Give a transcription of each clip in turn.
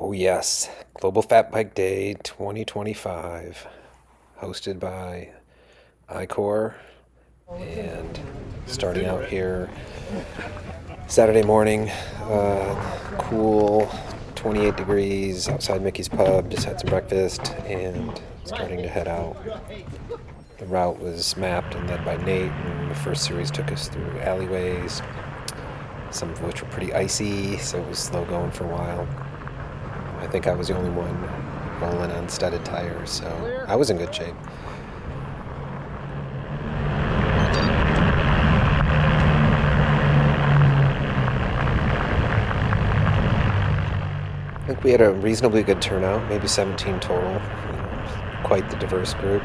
Oh, yes. Global Fat Bike Day 2025, hosted by ICOR, and starting out here Saturday morning, cool 28 degrees outside Mickey's Pub. Just had some breakfast and starting to head out. The route was mapped and led by Nate, and the first series took us through alleyways, some of which were pretty icy, so it was slow going for a while. I think I was the only one rolling on studded tires, so I was in good shape. I think we had a reasonably good turnout, maybe 17 total. Quite the diverse group,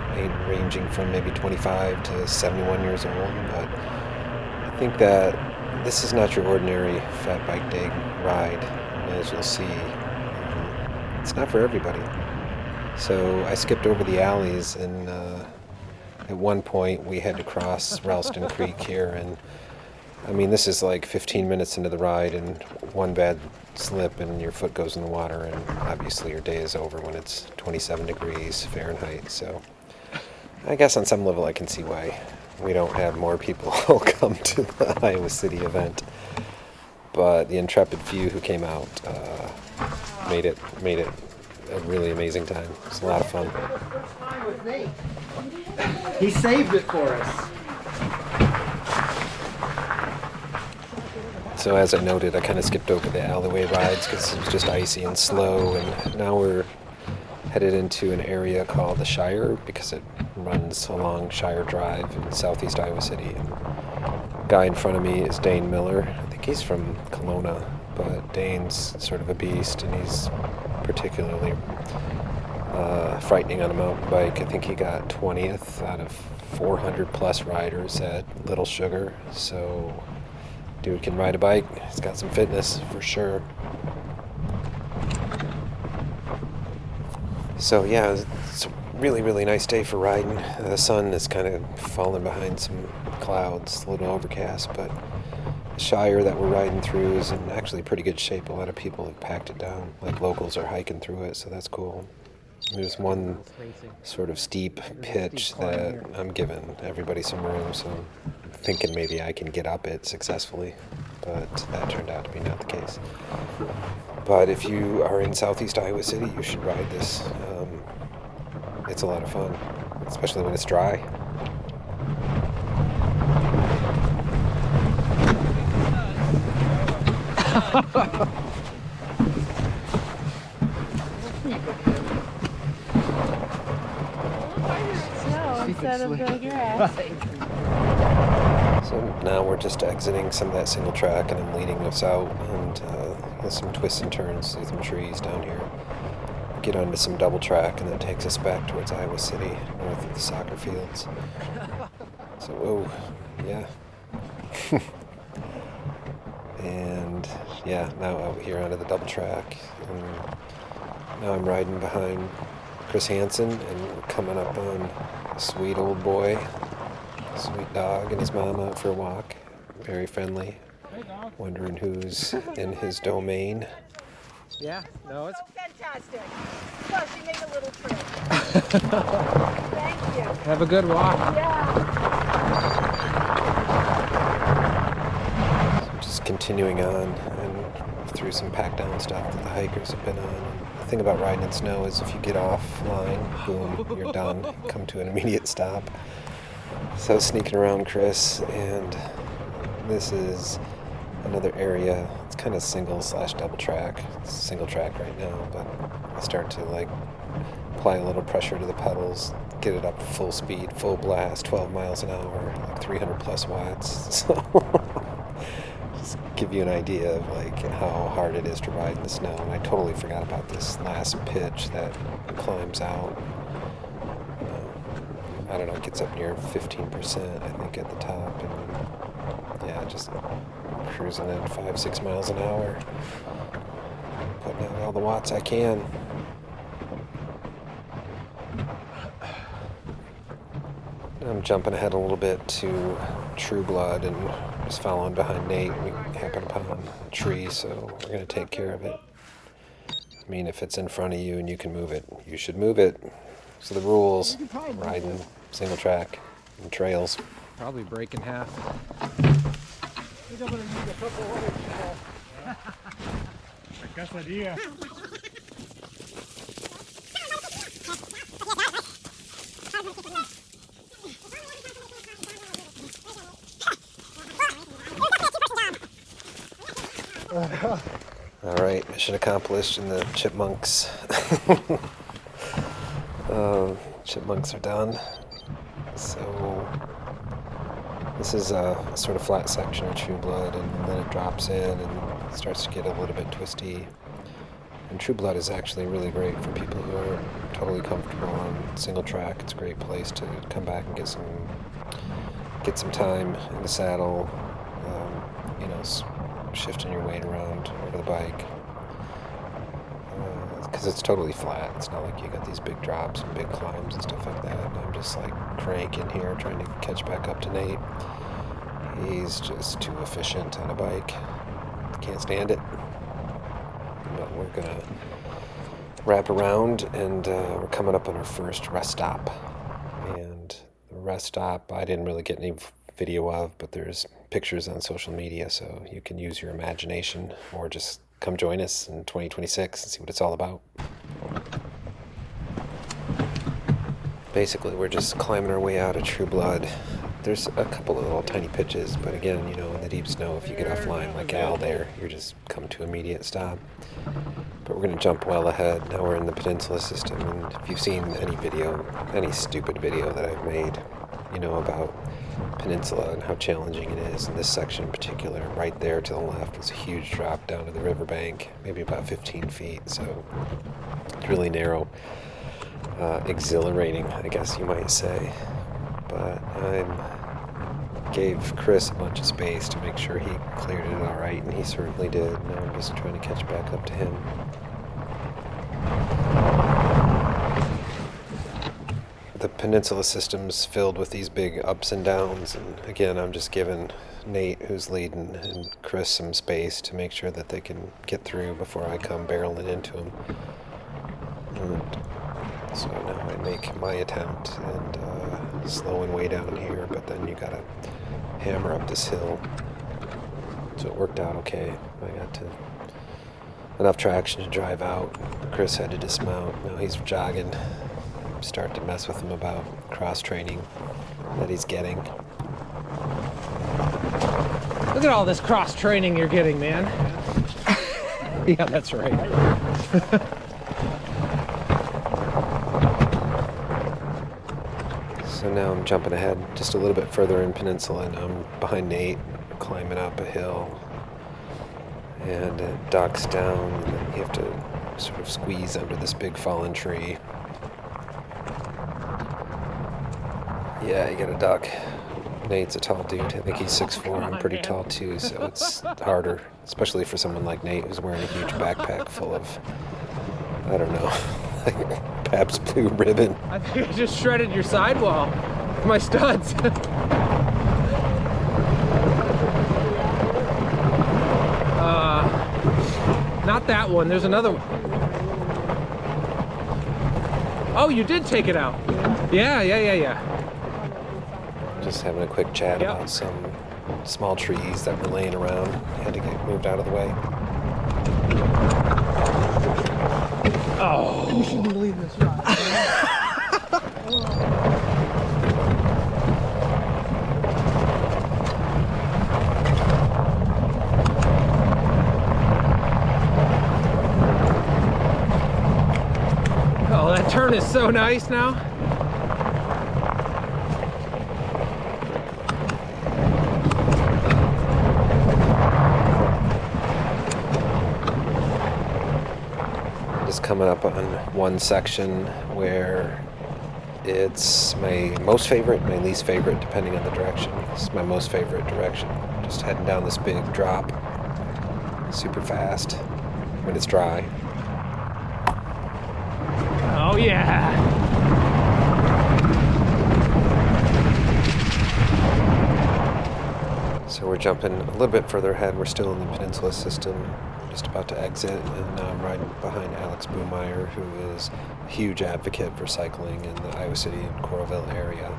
ranging from maybe 25 to 71 years old. But I think that this is not your ordinary Fat Bike Day ride, and as you'll see, it's not for everybody. So I skipped over the alleys, and at one point we had to cross Ralston Creek here, and I mean, this is like 15 minutes into the ride, and one bad slip and your foot goes in the water, and obviously your day is over when it's 27 degrees Fahrenheit. So I guess on some level I can see why we don't have more people come to the Iowa City event. But the intrepid few who came out made it a really amazing time. It was a lot of fun. He saved it for us. So as I noted, I kind of skipped over the alleyway rides because it was just icy and slow, and now we're headed into an area called the Shire because it runs along Shire Drive in southeast Iowa City. And the guy in front of me is Dane Miller. I think he's from Kelowna, but Dane's sort of a beast, and he's particularly frightening on a mountain bike. I think he got 20th out of 400 plus riders at Little Sugar. So dude can ride a bike. He's got some fitness for sure. So yeah, it's a really, really nice day for riding. The sun is kind of falling behind some clouds, a little overcast, but the Shire that we're riding through is in actually pretty good shape. A lot of people have packed it down, like locals are hiking through it, so that's cool. There's one sort of steep pitch that I'm giving everybody some room, so I'm thinking maybe I can get up it successfully, but that turned out to be not the case. But if you are in southeast Iowa City, you should ride this. It's a lot of fun, especially when it's dry. Instead of the grass. So now we're just exiting some of that single track, and I'm leading us out, and with some twists and turns through some trees down here. Get onto some double track, and that takes us back towards Iowa City, north of the soccer fields. So, whoa, yeah. And yeah, now out here onto the double track, and now I'm riding behind Chris Hansen, and we're coming up on a sweet old boy, sweet dog, and his mom out for a walk. Very friendly. Wondering who's in his domain. Yeah, no, it's fantastic. Plus, you made a little trip. Thank you. have a good walk. Yeah. So just continuing on and through some packed down stuff that the hikers have been on. The thing about riding in snow is if you get offline, boom, you're done. Come to an immediate stop. So sneaking around Chris, and this is another area. It's kind of single/double track. It's single track right now, but I start to like apply a little pressure to the pedals, get it up to full speed, full blast, 12 miles an hour, like 300 plus watts. So just give you an idea of like how hard it is to ride in the snow. And I totally forgot about this last pitch that climbs out. I don't know, it gets up near 15%, I think, at the top, and yeah, just cruising at 5-6 miles an hour, putting out all the watts I can. I'm jumping ahead a little bit to True Blood and just following behind Nate. We happen upon a tree, so we're going to take care of it. I mean, if it's in front of you and you can move it, you should move it. So the rules, riding single track and trails. Probably break in half. All right, mission accomplished, and the chipmunks. Chipmunks are done. So this is a sort of flat section of True Blood, and then it drops in and starts to get a little bit twisty. And True Blood is actually really great for people who are totally comfortable on single track. It's a great place to come back and get some time in the saddle. You know, shifting your weight around over the bike. Because it's totally flat. It's not like you got these big drops and big climbs and stuff like that. And I'm just like cranking here, trying to catch back up to Nate. He's just too efficient on a bike. Can't stand it. But we're gonna wrap around, and we're coming up on our first rest stop. And the rest stop, I didn't really get any video of, but there's pictures on social media, so you can use your imagination, or just come join us in 2026 and see what it's all about. Basically, we're just climbing our way out of True Blood. There's a couple of little tiny pitches, but again, you know, in the deep snow, if you get offline like Al there, you're just come to immediate stop. But we're going to jump well ahead. Now we're in the Peninsula system, and if you've seen any video, any stupid video that I've made, you know about Peninsula and how challenging it is. In this section in particular, right there to the left is a huge drop down to the riverbank, maybe about 15 feet, so it's really narrow. Exhilarating, I guess you might say. But I gave Chris a bunch of space to make sure he cleared it all right, and he certainly did. Now I'm just trying to catch back up to him. The Peninsula system's filled with these big ups and downs, and again, I'm just giving Nate, who's leading, and Chris some space to make sure that they can get through before I come barreling into them. And so now I make my attempt, and slowing way down here, but then you gotta hammer up this hill. So it worked out okay. I got enough traction to drive out. Chris had to dismount. Now he's jogging. Start to mess with him about cross training that he's getting. Look at all this cross training you're getting, man. Yeah, that's right. So now I'm jumping ahead just a little bit further in Peninsula, and I'm behind Nate, climbing up a hill, and it ducks down, and then you have to sort of squeeze under this big fallen tree. Yeah, you gotta duck. Nate's a tall dude. I think he's 6'4". I'm pretty tall too, so it's harder, especially for someone like Nate who's wearing a huge backpack full of, I don't know, like Pabst Blue Ribbon. I think I just shredded your sidewall. My studs. Not that one. There's another one. Oh, you did take it out. Yeah. Just having a quick chat about some small trees that were laying around. Had to get moved out of the way. Oh. You shouldn't believe this ride. Oh, that turn is so nice now. Coming up on one section where it's my most favorite, my least favorite, depending on the direction. This is my most favorite direction. Just heading down this big drop, super fast when it's dry. Oh yeah. So we're jumping a little bit further ahead. We're still in the Peninsula system. just about to exit, and now I'm riding behind Alex Boomeyer, who is a huge advocate for cycling in the Iowa City and Coralville area,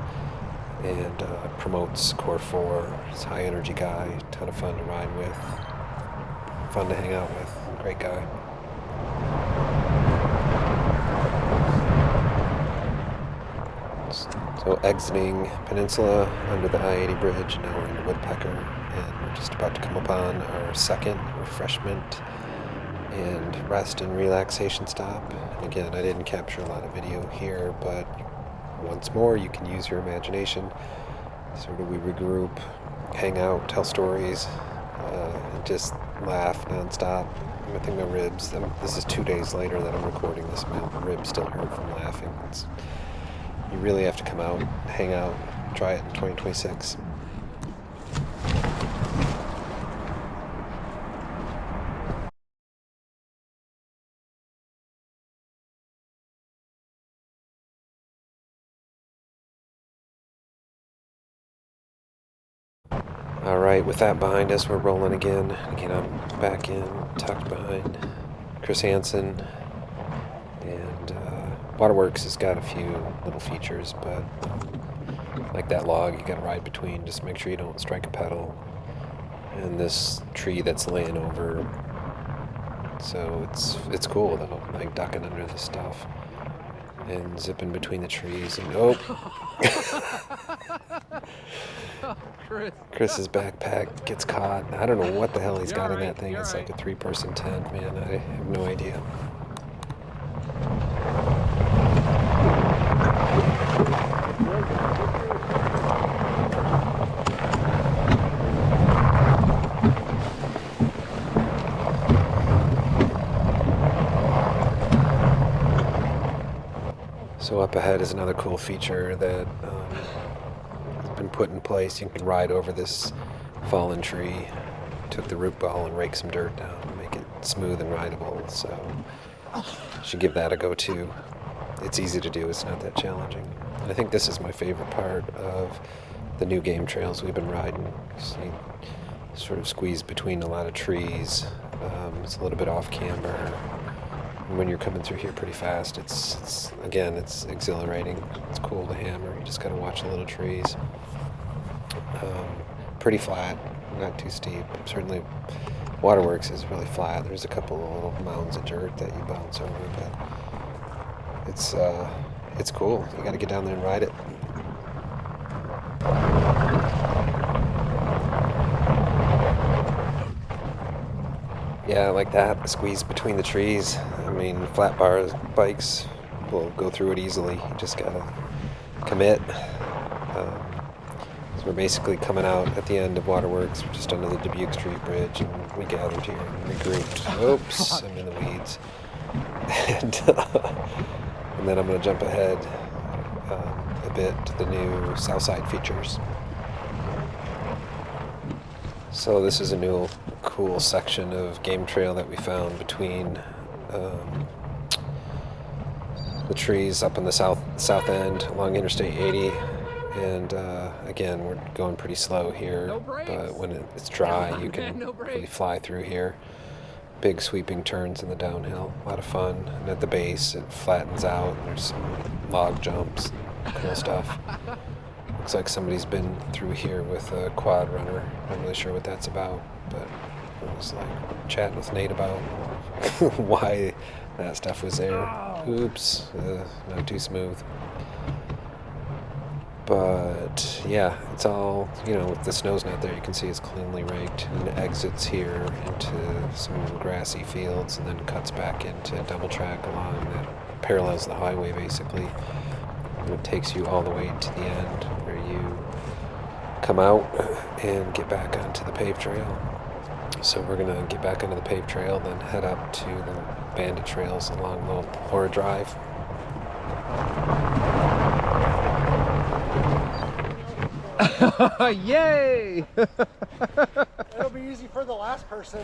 and promotes Core 4. He's a high-energy guy, ton of fun to ride with, fun to hang out with, great guy. So exiting Peninsula under the I-80 bridge, now we're in Woodpecker, and we're just about to come upon our second refreshment and rest and relaxation stop. And again, I didn't capture a lot of video here, but once more, you can use your imagination. Sort of we regroup, hang out, tell stories, and just laugh nonstop. I think my ribs, this is 2 days later that I'm recording this, my ribs still hurt from laughing. You really have to come out, hang out, try it in 2026. All right, with that behind us, we're rolling again. Again, I'm back in, tucked behind Chris Hansen. And Waterworks has got a few little features, but like that log you gotta ride between, just make sure you don't strike a pedal. And this tree that's laying over, so it's cool though, like ducking under this stuff and zipping between the trees. And Chris's backpack gets caught. I don't know what the hell he's got in that thing. It's like a 3-person tent, man. I have no idea. So up ahead is another cool feature that has been put in place. You can ride over this fallen tree. Took the root ball and raked some dirt down to make it smooth and rideable. So should give that a go too. It's easy to do. It's not that challenging. And I think this is my favorite part of the new game trails we've been riding. So you sort of squeeze between a lot of trees. It's a little bit off camber. And when you're coming through here pretty fast, it's exhilarating. It's cool to hammer. You just got to watch the little trees. Pretty flat, not too steep. Certainly, Waterworks is really flat. There's a couple of little mounds of dirt that you bounce over, but it's cool. You got to get down there and ride it. Yeah, like that, squeeze between the trees. I mean, flat bar bikes will go through it easily. You just gotta commit. So we're basically coming out at the end of Waterworks, we're just under the Dubuque Street Bridge, and we gathered here and regrouped. Oops, I'm in the weeds. And then I'm gonna jump ahead a bit to the new Southside features. So this is a new cool section of game trail that we found between the trees up in the south end along Interstate 80, and again we're going pretty slow here, but when it's dry you can really fly through here. Big sweeping turns in the downhill, a lot of fun, and at the base it flattens out and there's some log jumps, cool stuff. Looks like somebody's been through here with a quad runner. Not really sure what that's about, but I was like chatting with Nate about why that stuff was there. Oops, not too smooth. But yeah, it's all, if the snow's not there, you can see it's cleanly raked, and it exits here into some grassy fields and then cuts back into double track along that parallels the highway basically. And it takes you all the way to the end where you come out and get back onto the paved trail. So we're going to get back onto the paved trail, then head up to the bandit trails along Little Hora Drive. Yay! It'll be easy for the last person.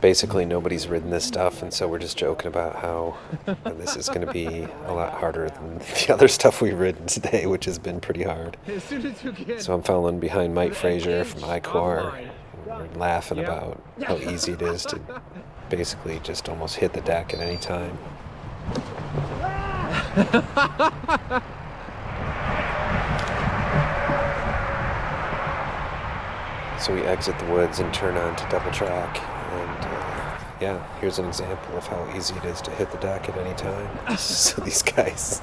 Basically, nobody's ridden this stuff, and so we're just joking about how this is going to be a lot harder than the other stuff we've ridden today, which has been pretty hard. As soon as you get So I'm following behind Mike Frazier from iCore. We're laughing about how easy it is to basically just almost hit the deck at any time. So we exit the woods and turn on to double track, and yeah, here's an example of how easy it is to hit the deck at any time. So these guys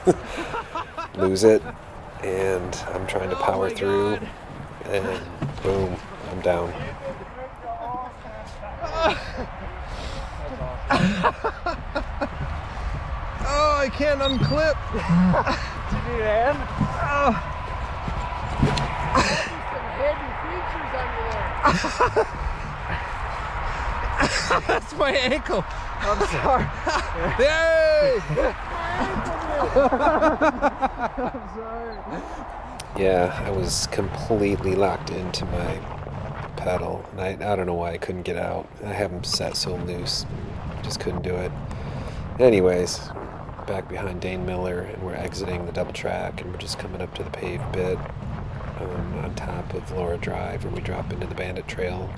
lose it, and I'm trying to power through, and boom, I'm down. Oh, I can't unclip. Did you hand? Oh. Some heavy features under there. That's my ankle. I'm sorry. Yay! I'm sorry. Yeah, I was completely locked into my pedal, and I don't know why I couldn't get out. I have them set so loose, just couldn't do it. Anyways, back behind Dane Miller, and we're exiting the double track, and we're just coming up to the paved bit on top of Laura Drive, where we drop into the Bandit Trail.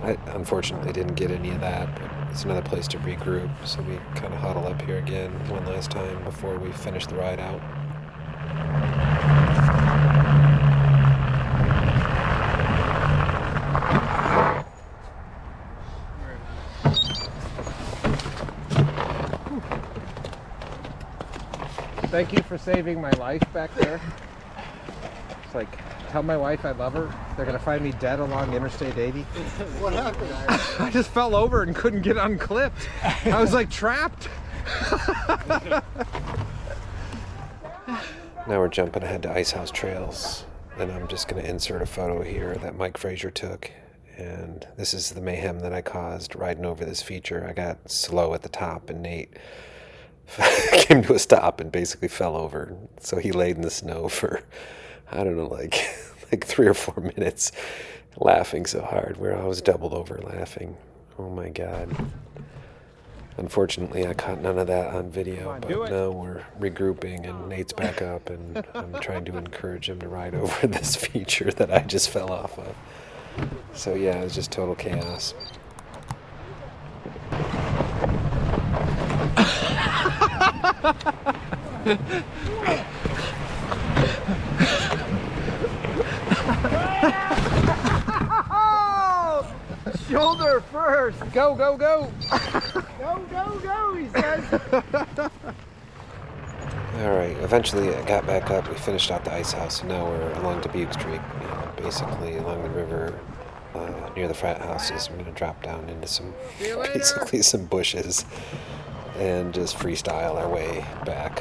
I unfortunately didn't get any of that, but it's another place to regroup, so we kind of huddle up here again one last time before we finish the ride out. Thank you for saving my life back there. It's like, tell my wife I love her. They're gonna find me dead along Interstate 80. What happened? I just fell over and couldn't get unclipped. I was like trapped. Now we're jumping ahead to Ice House Trails, and I'm just going to insert a photo here that Mike Frazier took. And this is the mayhem that I caused riding over this feature. I got slow at the top, and Nate came to a stop and basically fell over. So he laid in the snow for, I don't know, like 3 or 4 minutes, laughing so hard, where I was doubled over laughing. Oh my God. Unfortunately, I caught none of that on video, but now we're regrouping, and Nate's back up, and I'm trying to encourage him to ride over this feature that I just fell off of. So yeah, it was just total chaos. Shoulder first. Go, go, go. Go, go, go, he says. All right, eventually I got back up. We finished out the ice house, and now we're along Dubuque Street, basically along the river near the frat houses. I'm going to drop down into basically some bushes and just freestyle our way back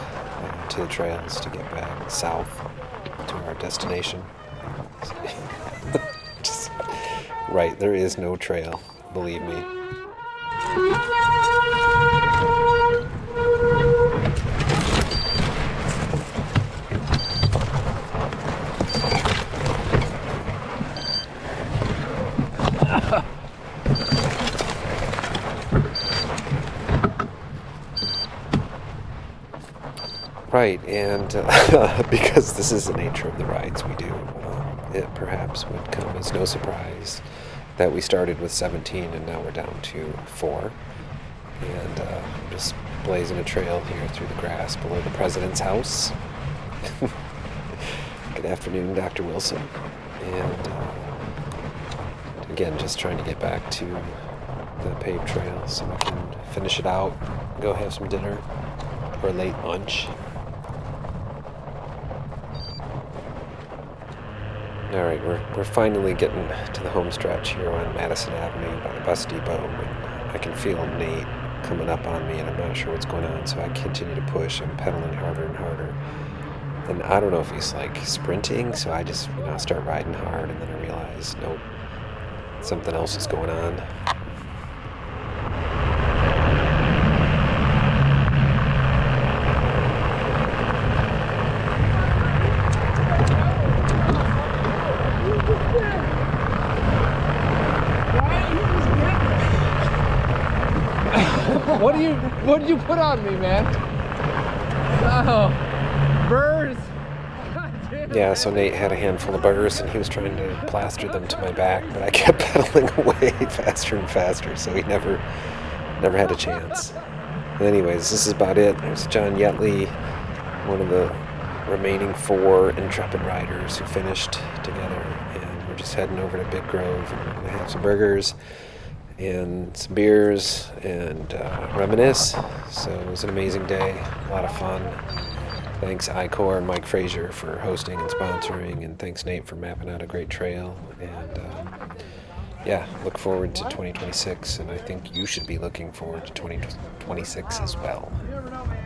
to the trails to get back south to our destination. Right, there is no trail, believe me. Right, and because this is the nature of the rides we do, it perhaps would come as no surprise that we started with 17 and now we're down to 4. And I'm just blazing a trail here through the grass below the president's house. Good afternoon, Dr. Wilson. And again, just trying to get back to the paved trail so we can finish it out, go have some dinner or late lunch. All right, we're finally getting to the home stretch here on Madison Avenue by the bus depot, and I can feel Nate coming up on me, and I'm not sure what's going on, so I continue to push. I'm pedaling harder and harder, and I don't know if he's like sprinting, so I just start riding hard, and then I realize, nope, something else is going on. What did you put on me, man? Oh, burrs. God damn. Yeah, so Nate had a handful of burrs and he was trying to plaster them to my back, but I kept pedaling away faster and faster, so he never had a chance. But anyways, this is about it. There's John Yetley, one of the remaining 4 intrepid riders who finished together, and we're just heading over to Big Grove and we're gonna have some burgers and some beers and reminisce. So it was an amazing day, a lot of fun. Thanks Icor and Mike Frazier for hosting and sponsoring, and thanks Nate for mapping out a great trail. And yeah, look forward to 2026, and I think you should be looking forward to 2026 as well. You never know, man.